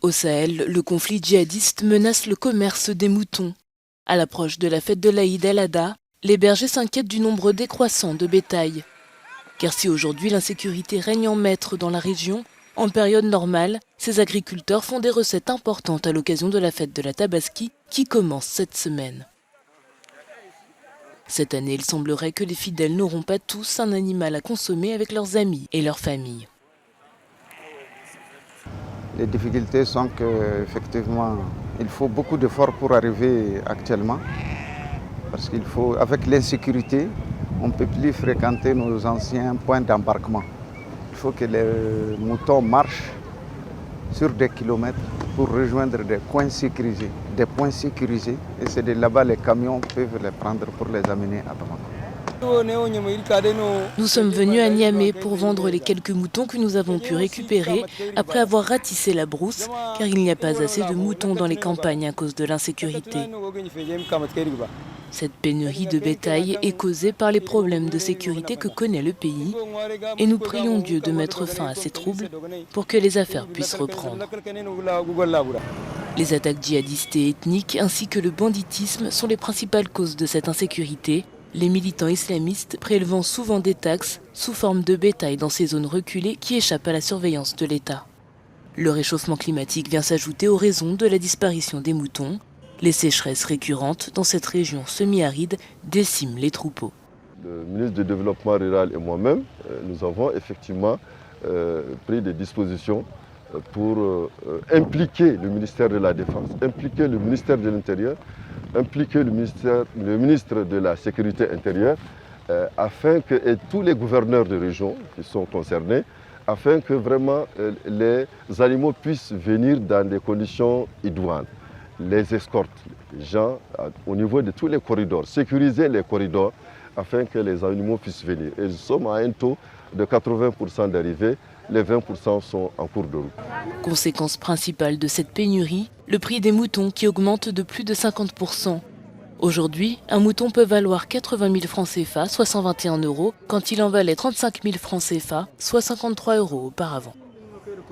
Au Sahel, le conflit djihadiste menace le commerce des moutons. À l'approche de la fête de l'Aïd el-Adha, les bergers s'inquiètent du nombre décroissant de bétail. Car si aujourd'hui l'insécurité règne en maître dans la région, en période normale, ces agriculteurs font des recettes importantes à l'occasion de la fête de la Tabaski qui commence cette semaine. Cette année, il semblerait que les fidèles n'auront pas tous un animal à consommer avec leurs amis et leurs familles. Les difficultés sont qu'effectivement, il faut beaucoup d'efforts pour arriver actuellement. Parce qu'il faut, avec l'insécurité, on ne peut plus fréquenter nos anciens points d'embarquement. Il faut que les moutons marchent sur des kilomètres pour rejoindre des coins sécurisés. Et c'est de là-bas les camions peuvent les prendre pour les amener à Bamako. Nous sommes venus à Niamey pour vendre les quelques moutons que nous avons pu récupérer après avoir ratissé la brousse, car il n'y a pas assez de moutons dans les campagnes à cause de l'insécurité. Cette pénurie de bétail est causée par les problèmes de sécurité que connaît le pays et nous prions Dieu de mettre fin à ces troubles pour que les affaires puissent reprendre. Les attaques djihadistes et ethniques ainsi que le banditisme sont les principales causes de cette insécurité, les militants islamistes prélevant souvent des taxes sous forme de bétail dans ces zones reculées qui échappent à la surveillance de l'État. Le réchauffement climatique vient s'ajouter aux raisons de la disparition des moutons. Les sécheresses récurrentes dans cette région semi-aride déciment les troupeaux. Le ministre du Développement rural et moi-même, nous avons effectivement pris des dispositions pour impliquer le ministère de la Défense, impliquer le ministère de l'Intérieur, impliquer le ministre de la Sécurité intérieure, afin que et tous les gouverneurs de région qui sont concernés, afin que vraiment les animaux puissent venir dans des conditions idoines. Les escortes, les gens au niveau de tous les corridors, sécuriser les corridors afin que les animaux puissent venir. Et nous sommes à un taux de 80% d'arrivée, les 20% sont en cours de route. Conséquence principale de cette pénurie, le prix des moutons qui augmente de plus de 50%. Aujourd'hui, un mouton peut valoir 80 000 francs CFA, soit 121 €, quand il en valait 35 000 francs CFA, soit 53 € auparavant.